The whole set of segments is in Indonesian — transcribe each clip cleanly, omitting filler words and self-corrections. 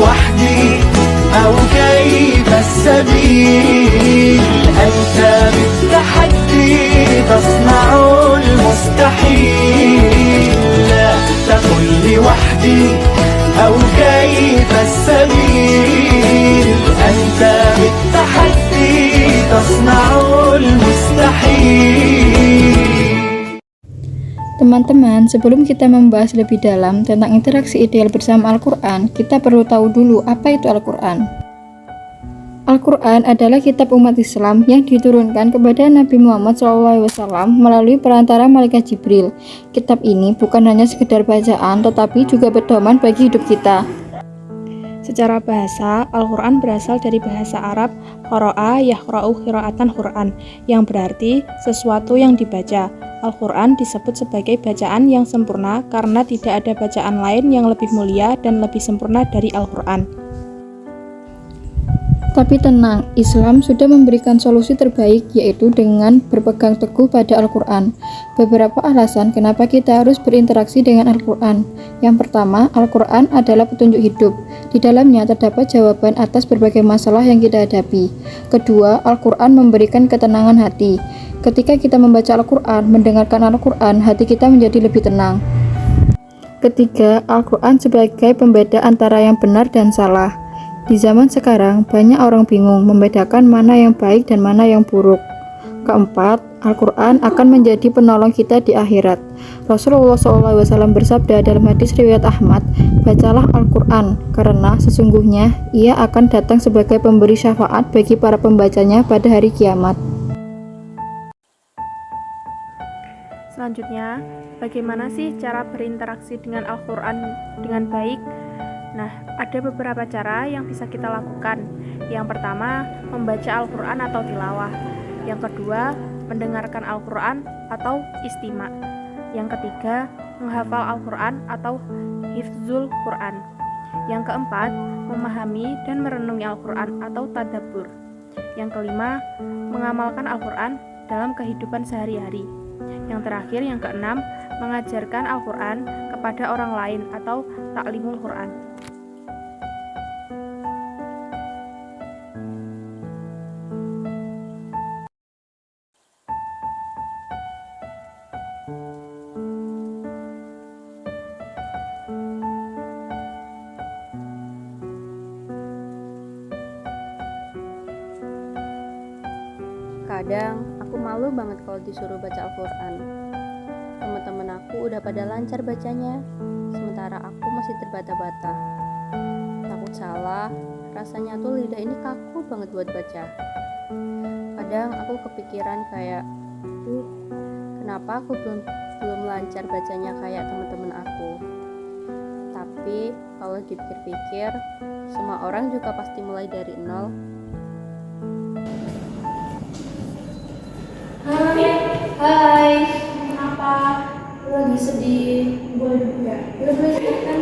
وحدي أو كيف السبيل أنت بالتحدي تصنع المستحيل لا تقل لي وحدي أو كيف السبيل أنت بالتحدي تصنع المستحيل. Teman-teman, sebelum kita membahas lebih dalam tentang interaksi ideal bersama Al-Quran, kita perlu tahu dulu apa itu Al-Quran. Al-Quran adalah kitab umat Islam yang diturunkan kepada Nabi Muhammad SAW melalui perantara Malaikat Jibril. Kitab ini bukan hanya sekedar bacaan, tetapi juga pedoman bagi hidup kita. Secara bahasa, Al-Quran berasal dari bahasa Arab qara'a yaqra'u qira'atan Quran, yang berarti sesuatu yang dibaca. Al-Quran disebut sebagai bacaan yang sempurna karena tidak ada bacaan lain yang lebih mulia dan lebih sempurna dari Al-Quran. Tapi tenang, Islam sudah memberikan solusi terbaik, yaitu dengan berpegang teguh pada Al-Quran. Beberapa alasan kenapa kita harus berinteraksi dengan Al-Quran. Yang pertama, Al-Quran adalah petunjuk hidup. Di dalamnya terdapat jawaban atas berbagai masalah yang kita hadapi. Kedua, Al-Quran memberikan ketenangan hati. Ketika kita membaca Al-Quran, mendengarkan Al-Quran, hati kita menjadi lebih tenang. Ketiga, Al-Quran sebagai pembeda antara yang benar dan salah. Di zaman sekarang, banyak orang bingung membedakan mana yang baik dan mana yang buruk. Keempat, Al-Quran akan menjadi penolong kita di akhirat. Rasulullah SAW bersabda dalam hadis riwayat Ahmad, "Bacalah Al-Quran, karena sesungguhnya ia akan datang sebagai pemberi syafaat bagi para pembacanya pada hari kiamat." Selanjutnya, bagaimana sih cara berinteraksi dengan Al-Quran dengan baik? Nah, ada beberapa cara yang bisa kita lakukan. Yang pertama, membaca Al-Quran atau tilawah. Yang kedua, mendengarkan Al-Quran atau istima'. Yang ketiga, menghafal Al-Quran atau hifzul Quran. Yang keempat, memahami dan merenungi Al-Quran atau tadabbur. Yang kelima, mengamalkan Al-Quran dalam kehidupan sehari-hari. Yang terakhir, yang keenam, mengajarkan Al-Quran kepada orang lain atau ta'limul Quran. Kadang aku malu banget kalau disuruh baca Al-Quran. Teman-teman aku udah pada lancar bacanya, sementara aku masih terbata-bata. Takut salah, rasanya tuh lidah ini kaku banget buat baca. Kadang aku kepikiran kayak, kenapa aku belum lancar bacanya kayak teman-teman aku. Tapi kalau dipikir-pikir, semua orang juga pasti mulai dari nol. Hai, kenapa? Lagi sedih? Boleh duduk ya? Boleh silahkan.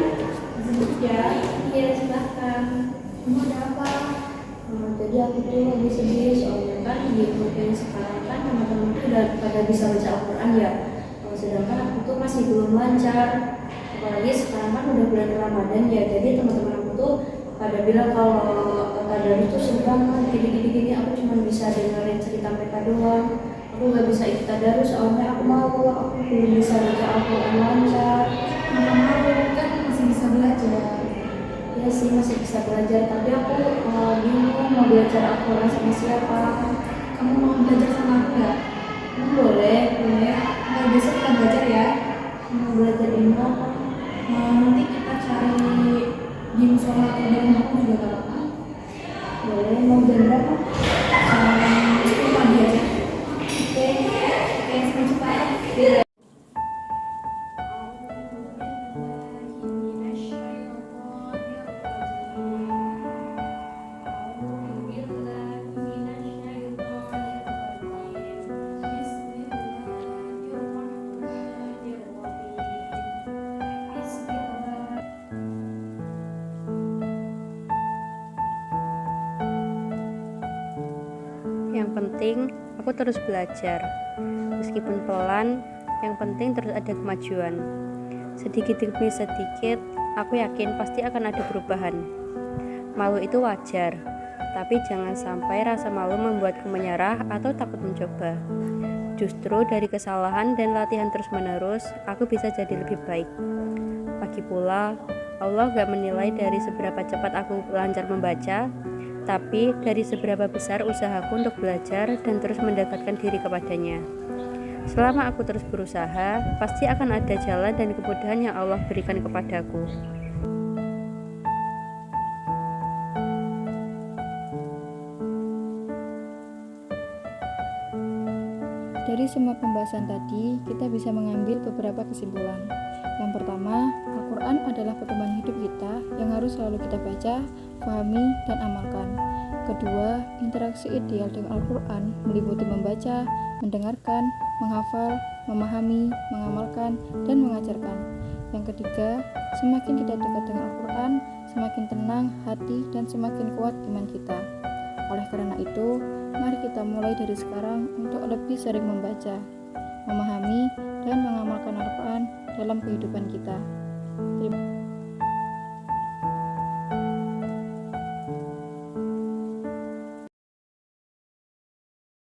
Duduk ya? Iya, silahkan. Kamu ada apa? Jadi aku tuh lagi sedih soalnya kan di mungkin sekarang kan teman-teman tuh udah pada bisa baca Al-Quran ya. Sedangkan aku tuh masih belum lancar. Apalagi sekarang kan udah bulan Ramadan ya. Jadi teman-teman aku tuh pada bilang kalau tadarus tuh seru banget, gini aku cuma bisa dengerin cerita mereka doang. Aku gak bisa ikut tadarus soalnya aku malu, aku belum bisa baca Al-Quran lancar. Nggak malu, kan masih bisa belajar. Ya sih masih bisa belajar, tapi aku bingung mau belajar Al-Quran sama siapa. Kamu mau belajar sama aku nggak? Boleh. Nah, besok kita belajar ya. Mau belajar ini apa? Nanti kita cari di musola atau di rumah aku juga gak apa-apa. Boleh, mau jam berapa? Sepuluh pagi aja. Oke, sampai jumpa ya. Yang penting, aku terus belajar. Meskipun pelan, yang penting terus ada kemajuan. Sedikit demi sedikit, aku yakin pasti akan ada perubahan. Malu itu wajar, tapi jangan sampai rasa malu membuatku menyerah atau takut mencoba. Justru dari kesalahan dan latihan terus-menerus, aku bisa jadi lebih baik. Lagi pula, Allah gak menilai dari seberapa cepat aku lancar membaca, tapi dari seberapa besar usahaku untuk belajar dan terus mendekatkan diri kepadanya. Selama aku terus berusaha, pasti akan ada jalan dan kemudahan yang Allah berikan kepadaku. Dari semua pembahasan tadi, kita bisa mengambil beberapa kesimpulan. Yang pertama, Al-Quran adalah pedoman hidup kita yang harus selalu kita baca, pahami, dan amalkan. Kedua, interaksi ideal dengan Al-Quran meliputi membaca, mendengarkan, menghafal, memahami, mengamalkan, dan mengajarkan. Yang ketiga, semakin kita dekat dengan Al-Quran, semakin tenang hati dan semakin kuat iman kita. Oleh karena itu, mari kita mulai dari sekarang untuk lebih sering membaca, memahami, dan mengamalkan Al-Quran dalam kehidupan kita. Terima kasih.